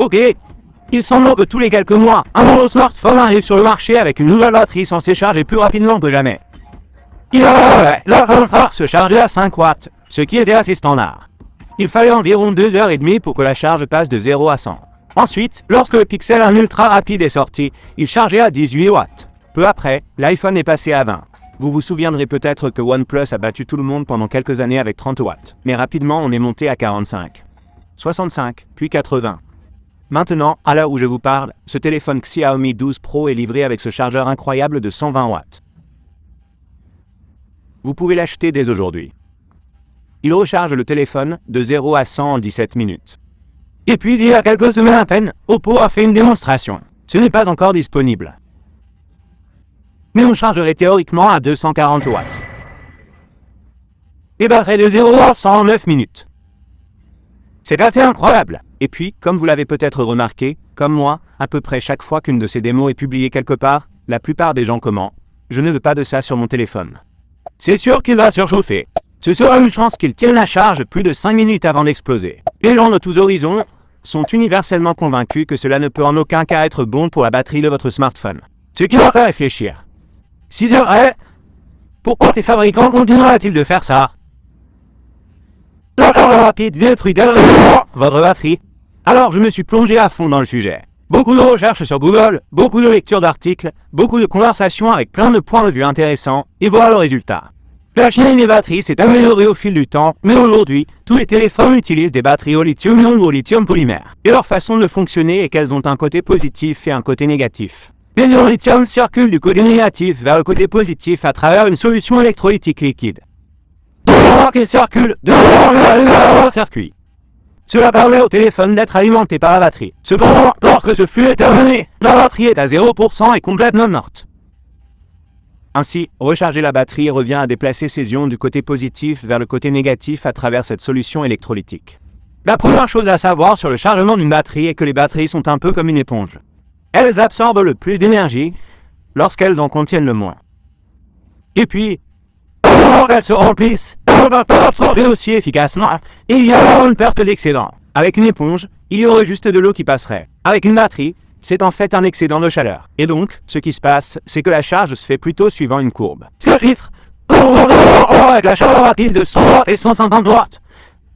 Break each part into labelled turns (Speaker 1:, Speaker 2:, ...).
Speaker 1: Ok. Il semble que tous les quelques mois, un nouveau smartphone arrive sur le marché avec une nouvelle batterie censée charger plus rapidement que jamais. Il va falloir se charger à 5 watts, ce qui était assez standard. Il fallait environ 2h30 pour que la charge passe de 0 à 100. Ensuite, lorsque le Pixel 1 ultra rapide est sorti, il chargeait à 18 watts. Peu après, l'iPhone est passé à 20. Vous vous souviendrez peut-être que OnePlus a battu tout le monde pendant quelques années avec 30 watts. Mais rapidement, on est monté à 45, 65, puis 80. Maintenant, à l'heure où je vous parle, ce téléphone Xiaomi 12 Pro est livré avec ce chargeur incroyable de 120 watts. Vous pouvez l'acheter dès aujourd'hui. Il recharge le téléphone de 0 à 100 en 17 minutes. Et puis, il y a quelques semaines à peine, Oppo a fait une démonstration. Ce n'est pas encore disponible. Mais on chargerait théoriquement à 240 watts. Et batterie de 0 à 100 en 9 minutes. C'est assez incroyable. Et puis, comme vous l'avez peut-être remarqué, comme moi, à peu près chaque fois qu'une de ces démos est publiée quelque part, la plupart des gens commentent « Je ne veux pas de ça sur mon téléphone ». C'est sûr qu'il va surchauffer. Ce sera une chance qu'il tienne la charge plus de 5 minutes avant d'exploser. Les gens de tous horizons sont universellement convaincus que cela ne peut en aucun cas être bon pour la batterie de votre smartphone. Ce qui va faire réfléchir. Si c'est vrai, pourquoi ces fabricants continueraient-ils de faire ça? La charge rapide détruit votre batterie. Alors je me suis plongé à fond dans le sujet. Beaucoup de recherches sur Google, beaucoup de lectures d'articles, beaucoup de conversations avec plein de points de vue intéressants, et voilà le résultat. La chaîne des batteries s'est améliorée au fil du temps, mais aujourd'hui, tous les téléphones utilisent des batteries au lithium-ion ou au lithium polymère. Et leur façon de fonctionner est qu'elles ont un côté positif et un côté négatif. Les ions lithium circulent du côté négatif vers le côté positif à travers une solution électrolytique liquide. Qu'ils circulent de leur circuit. Cela permet au téléphone d'être alimenté par la batterie. Cependant, lorsque ce flux est terminé, la batterie est à 0% et complètement morte. Ainsi, recharger la batterie revient à déplacer ces ions du côté positif vers le côté négatif à travers cette solution électrolytique. La première chose à savoir sur le chargement d'une batterie est que les batteries sont un peu comme une éponge. Elles absorbent le plus d'énergie lorsqu'elles en contiennent le moins. Et puis, elles se remplissent, elles ne peuvent pas absorber aussi efficacement, et il y a une perte d'excédent. Avec une éponge, il y aurait juste de l'eau qui passerait. Avec une batterie, c'est en fait un excédent de chaleur. Et donc, ce qui se passe, c'est que la charge se fait plutôt suivant une courbe. Ce chiffre, avec la chaleur rapide de 100 watts et 150 watts,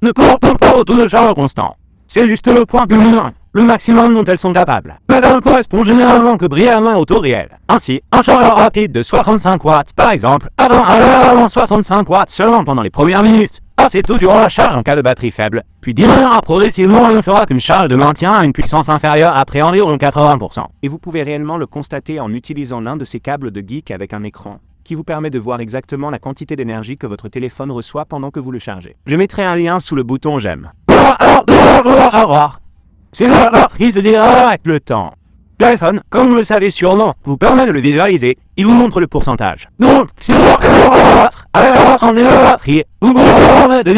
Speaker 1: ne correspond pas au taux de chaleur constant. C'est juste le point culminant, le maximum dont elles sont capables. Mais ça ne correspond généralement que brièvement au taux réel. Ainsi, un chargeur rapide de 65 watts, par exemple, avant 65 watts seulement pendant les premières minutes. Assez tôt durant la charge en cas de batterie faible, puis diminuera progressivement et ne fera qu'une charge de maintien à une puissance inférieure après environ 80%. Et vous pouvez réellement le constater en utilisant l'un de ces câbles de geek avec un écran, qui vous permet de voir exactement la quantité d'énergie que votre téléphone reçoit pendant que vous le chargez. Je mettrai un lien sous le bouton j'aime. C'est la batterie se dégrade avec le temps. L'iPhone, comme vous le savez sûrement, vous permet de le visualiser, il vous montre le pourcentage. Donc, si vous avec la santé de la batterie, vous pouvez de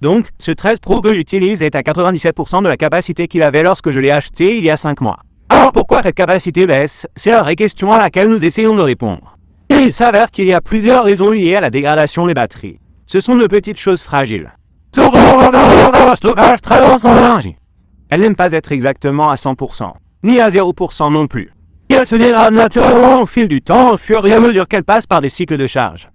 Speaker 1: Donc, ce 13 Pro que j'utilise est à 97% de la capacité qu'il avait lorsque je l'ai acheté il y a 5 mois. Alors pourquoi cette capacité baisse? C'est la vraie question à laquelle nous essayons de répondre. Et il s'avère qu'il y a plusieurs raisons liées à la dégradation des batteries. Ce sont de petites choses fragiles. Stockage très dense en énergie. Elle n'aime pas être exactement à 100%, ni à 0% non plus. Et elle se dégrade naturellement au fil du temps, au fur et à mesure qu'elle passe par des cycles de charge.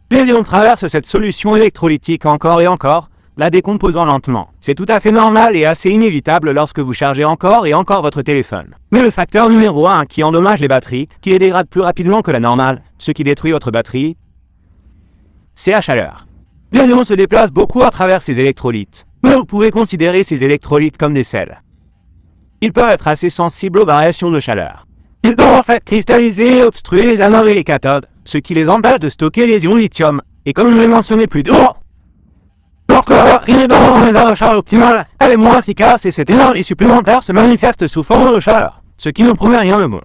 Speaker 1: Les ions traversent cette solution électrolytique encore et encore, la décomposant lentement. C'est tout à fait normal et assez inévitable lorsque vous chargez encore et encore votre téléphone. Mais le facteur numéro 1 qui endommage les batteries, qui les dégrade plus rapidement que la normale, ce qui détruit votre batterie, c'est la chaleur. Les ions se déplacent beaucoup à travers ces électrolytes, mais vous pouvez considérer ces électrolytes comme des sels. Ils peuvent être assez sensibles aux variations de chaleur. Ils peuvent en fait cristalliser et obstruer les anodes et les cathodes, ce qui les empêche de stocker les ions lithium. Et comme je l'ai mentionné plus tôt, lorsque la batterie n'est pas dans la charge optimale, elle est moins efficace et cette énergie supplémentaire se manifeste sous forme de chaleur, ce qui ne promet rien de bon.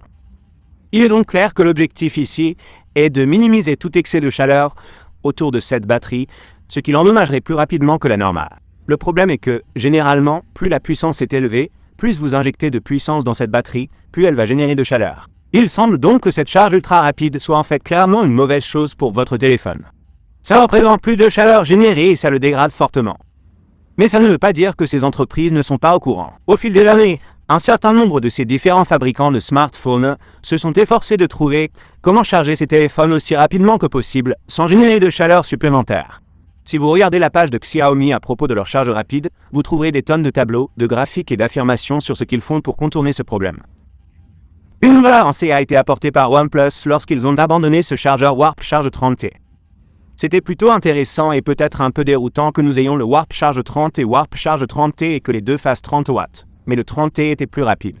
Speaker 1: Il est donc clair que l'objectif ici est de minimiser tout excès de chaleur autour de cette batterie, ce qui l'endommagerait plus rapidement que la normale. Le problème est que, généralement, plus la puissance est élevée, plus vous injectez de puissance dans cette batterie, plus elle va générer de chaleur. Il semble donc que cette charge ultra rapide soit en fait clairement une mauvaise chose pour votre téléphone. Ça représente plus de chaleur générée et ça le dégrade fortement. Mais ça ne veut pas dire que ces entreprises ne sont pas au courant. Au fil des années, un certain nombre de ces différents fabricants de smartphones se sont efforcés de trouver comment charger ces téléphones aussi rapidement que possible, sans générer de chaleur supplémentaire. Si vous regardez la page de Xiaomi à propos de leur charge rapide, vous trouverez des tonnes de tableaux, de graphiques et d'affirmations sur ce qu'ils font pour contourner ce problème. Une nouvelle avancée a été apportée par OnePlus lorsqu'ils ont abandonné ce chargeur Warp Charge 30T. C'était plutôt intéressant et peut-être un peu déroutant que nous ayons le Warp Charge 30 et Warp Charge 30T et que les deux fassent 30 watts. Mais le 30T était plus rapide.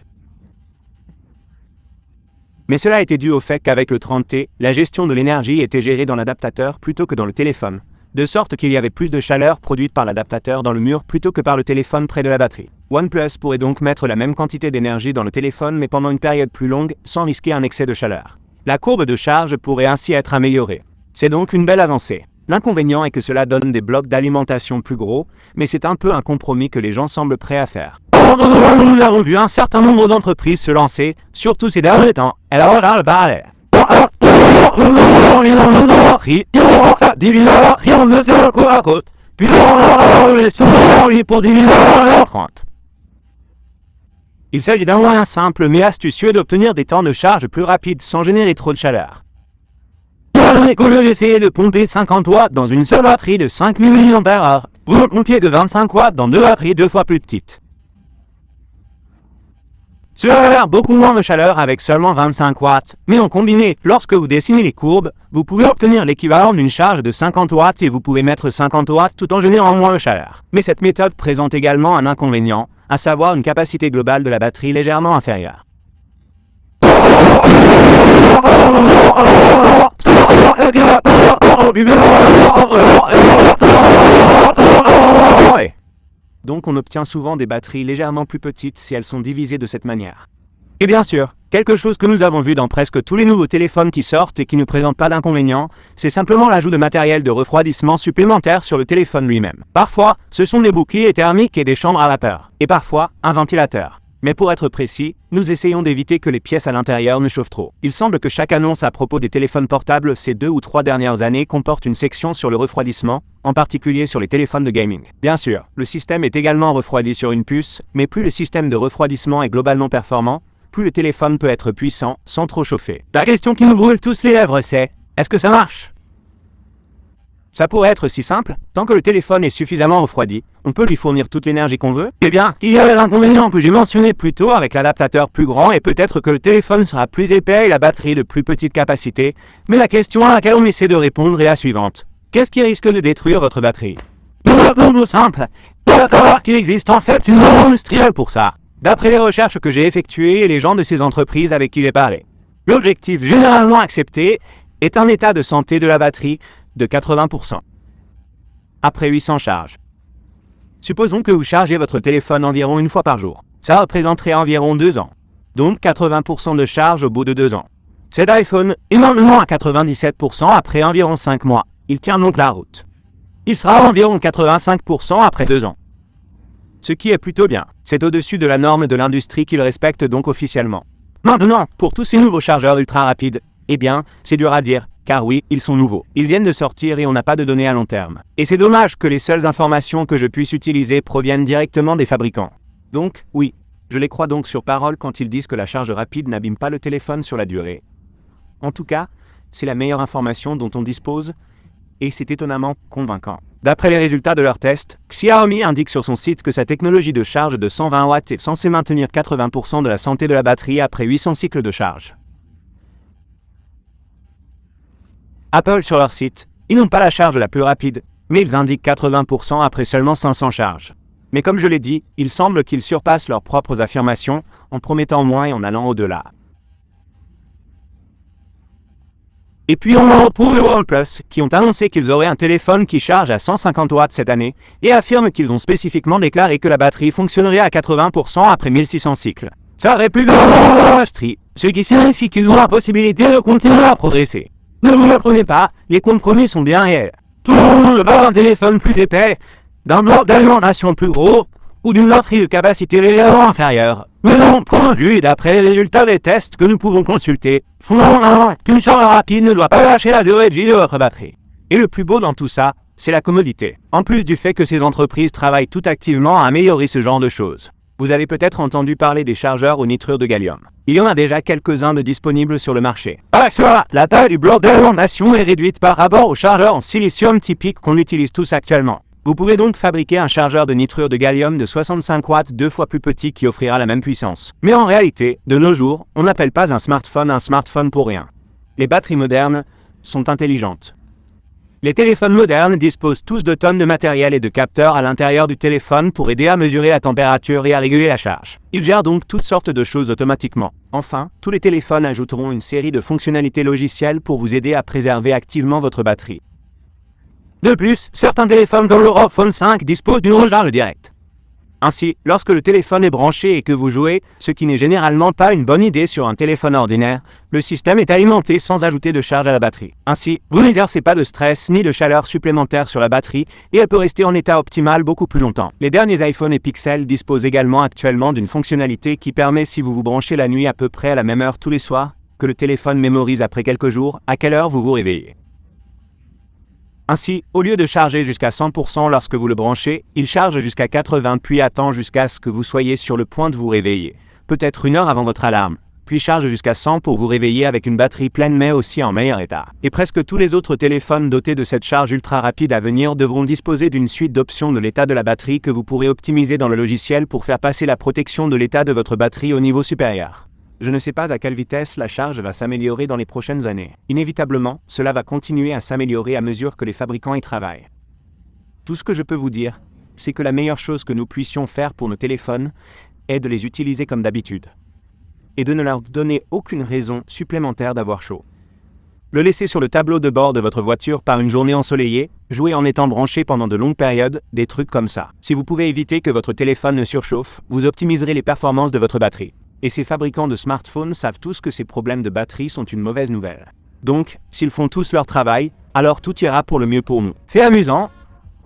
Speaker 1: Mais cela était dû au fait qu'avec le 30T, la gestion de l'énergie était gérée dans l'adaptateur plutôt que dans le téléphone, de sorte qu'il y avait plus de chaleur produite par l'adaptateur dans le mur plutôt que par le téléphone près de la batterie. OnePlus pourrait donc mettre la même quantité d'énergie dans le téléphone mais pendant une période plus longue sans risquer un excès de chaleur. La courbe de charge pourrait ainsi être améliorée. C'est donc une belle avancée. L'inconvénient est que cela donne des blocs d'alimentation plus gros, mais c'est un peu un compromis que les gens semblent prêts à faire. Nous avons vu un certain nombre d'entreprises se lancer, surtout ces derniers temps. Il s'agit d'un moyen simple mais astucieux d'obtenir des temps de charge plus rapides sans générer trop de chaleur. Au lieu d'essayer de pomper 50 watts dans une seule batterie de 5000 mAh, vous pompiez de 25 watts dans deux batteries 2 fois plus petites. Cela a l'air beaucoup moins de chaleur avec seulement 25 watts, mais en combiné, lorsque vous dessinez les courbes, vous pouvez obtenir l'équivalent d'une charge de 50 watts et vous pouvez mettre 50 watts tout en générant moins de chaleur. Mais cette méthode présente également un inconvénient, à savoir une capacité globale de la batterie légèrement inférieure. Donc on obtient souvent des batteries légèrement plus petites si elles sont divisées de cette manière. Et bien sûr, quelque chose que nous avons vu dans presque tous les nouveaux téléphones qui sortent et qui ne présentent pas d'inconvénients, c'est simplement l'ajout de matériel de refroidissement supplémentaire sur le téléphone lui-même. Parfois, ce sont des boucliers thermiques et des chambres à vapeur. Et parfois, un ventilateur. Mais pour être précis, nous essayons d'éviter que les pièces à l'intérieur ne chauffent trop. Il semble que chaque annonce à propos des téléphones portables ces 2 ou 3 dernières années comporte une section sur le refroidissement, en particulier sur les téléphones de gaming. Bien sûr, le système est également refroidi sur une puce, mais plus le système de refroidissement est globalement performant, plus le téléphone peut être puissant, sans trop chauffer. La question qui nous brûle tous les lèvres c'est, est-ce que ça marche ? Ça pourrait être si simple, tant que le téléphone est suffisamment refroidi, on peut lui fournir toute l'énergie qu'on veut. Eh bien, il y a l'inconvénient que j'ai mentionné plus tôt avec l'adaptateur plus grand et peut-être que le téléphone sera plus épais et la batterie de plus petite capacité, mais la question à laquelle on essaie de répondre est la suivante. Qu'est-ce qui risque de détruire votre batterie ? Nous répondons simple. Il va savoir qu'il existe en fait une norme industrielle pour ça, d'après les recherches que j'ai effectuées et les gens de ces entreprises avec qui j'ai parlé. L'objectif généralement accepté est un état de santé de la batterie de 80%. Après 800 charges. Supposons que vous chargez votre téléphone environ une fois par jour. Ça représenterait environ 2 ans. Donc 80% de charge au bout de 2 ans. Cet iPhone est maintenant à 97% après environ 5 mois. Il tient donc la route. Il sera à environ 85% après 2 ans. Ce qui est plutôt bien. C'est au-dessus de la norme de l'industrie qu'il respecte donc officiellement. Maintenant, pour tous ces nouveaux chargeurs ultra rapides, eh bien, c'est dur à dire, car oui, ils sont nouveaux. Ils viennent de sortir et on n'a pas de données à long terme. Et c'est dommage que les seules informations que je puisse utiliser proviennent directement des fabricants. Donc, oui, je les crois donc sur parole quand ils disent que la charge rapide n'abîme pas le téléphone sur la durée. En tout cas, c'est la meilleure information dont on dispose, et c'est étonnamment convaincant. D'après les résultats de leurs tests, Xiaomi indique sur son site que sa technologie de charge de 120 watts est censée maintenir 80% de la santé de la batterie après 800 cycles de charge. Apple sur leur site, ils n'ont pas la charge la plus rapide, mais ils indiquent 80% après seulement 500 charges. Mais comme je l'ai dit, il semble qu'ils surpassent leurs propres affirmations en promettant moins et en allant au-delà. Et puis on retrouve les OnePlus, qui ont annoncé qu'ils auraient un téléphone qui charge à 150 watts cette année, et affirment qu'ils ont spécifiquement déclaré que la batterie fonctionnerait à 80% après 1600 cycles. Ça aurait plus de l'industrie, ce qui signifie qu'ils ont la possibilité de continuer à progresser. Ne vous méprenez pas, les compromis sont bien réels. Tout le monde veut pas un téléphone plus épais, d'un bloc d'alimentation plus gros, ou d'une batterie de capacité légèrement inférieure. Mais de mon point de vue et d'après les résultats des tests que nous pouvons consulter, fondamentalement qu'une charge rapide ne doit pas lâcher la durée de vie de votre batterie. Et le plus beau dans tout ça, c'est la commodité. En plus du fait que ces entreprises travaillent tout activement à améliorer ce genre de choses. Vous avez peut-être entendu parler des chargeurs au nitrure de gallium. Il y en a déjà quelques-uns de disponibles sur le marché. Avec cela, la taille du bloc d'alimentation est réduite par rapport aux chargeurs en silicium typiques qu'on utilise tous actuellement. Vous pouvez donc fabriquer un chargeur de nitrure de gallium de 65 watts 2 fois plus petit qui offrira la même puissance. Mais en réalité, de nos jours, on n'appelle pas un smartphone pour rien. Les batteries modernes sont intelligentes. Les téléphones modernes disposent tous de tonnes de matériel et de capteurs à l'intérieur du téléphone pour aider à mesurer la température et à réguler la charge. Ils gèrent donc toutes sortes de choses automatiquement. Enfin, tous les téléphones ajouteront une série de fonctionnalités logicielles pour vous aider à préserver activement votre batterie. De plus, certains téléphones comme le ROG Phone 5 disposent d'une recharge directe. Ainsi, lorsque le téléphone est branché et que vous jouez, ce qui n'est généralement pas une bonne idée sur un téléphone ordinaire, le système est alimenté sans ajouter de charge à la batterie. Ainsi, vous n'exercez pas de stress ni de chaleur supplémentaire sur la batterie et elle peut rester en état optimal beaucoup plus longtemps. Les derniers iPhone et Pixel disposent également actuellement d'une fonctionnalité qui permet, si vous vous branchez la nuit à peu près à la même heure tous les soirs, que le téléphone mémorise après quelques jours à quelle heure vous vous réveillez. Ainsi, au lieu de charger jusqu'à 100% lorsque vous le branchez, il charge jusqu'à 80 puis attend jusqu'à ce que vous soyez sur le point de vous réveiller, peut-être une heure avant votre alarme, puis charge jusqu'à 100 pour vous réveiller avec une batterie pleine mais aussi en meilleur état. Et presque tous les autres téléphones dotés de cette charge ultra rapide à venir devront disposer d'une suite d'options de l'état de la batterie que vous pourrez optimiser dans le logiciel pour faire passer la protection de l'état de votre batterie au niveau supérieur. Je ne sais pas à quelle vitesse la charge va s'améliorer dans les prochaines années. Inévitablement, cela va continuer à s'améliorer à mesure que les fabricants y travaillent. Tout ce que je peux vous dire, c'est que la meilleure chose que nous puissions faire pour nos téléphones est de les utiliser comme d'habitude. Et de ne leur donner aucune raison supplémentaire d'avoir chaud. Le laisser sur le tableau de bord de votre voiture par une journée ensoleillée, jouer en étant branché pendant de longues périodes, des trucs comme ça. Si vous pouvez éviter que votre téléphone ne surchauffe, vous optimiserez les performances de votre batterie. Et ces fabricants de smartphones savent tous que ces problèmes de batterie sont une mauvaise nouvelle. Donc, s'ils font tous leur travail, alors tout ira pour le mieux pour nous. Fait amusant,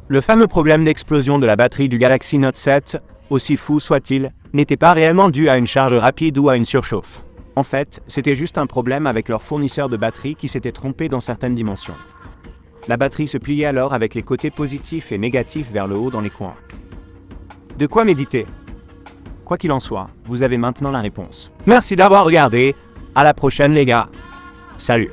Speaker 1: le fameux problème d'explosion de la batterie du Galaxy Note 7, aussi fou soit-il, n'était pas réellement dû à une charge rapide ou à une surchauffe. En fait, c'était juste un problème avec leur fournisseur de batterie qui s'était trompé dans certaines dimensions. La batterie se pliait alors avec les côtés positifs et négatifs vers le haut dans les coins. De quoi méditer. Quoi qu'il en soit, vous avez maintenant la réponse. Merci d'avoir regardé. À la prochaine les gars. Salut.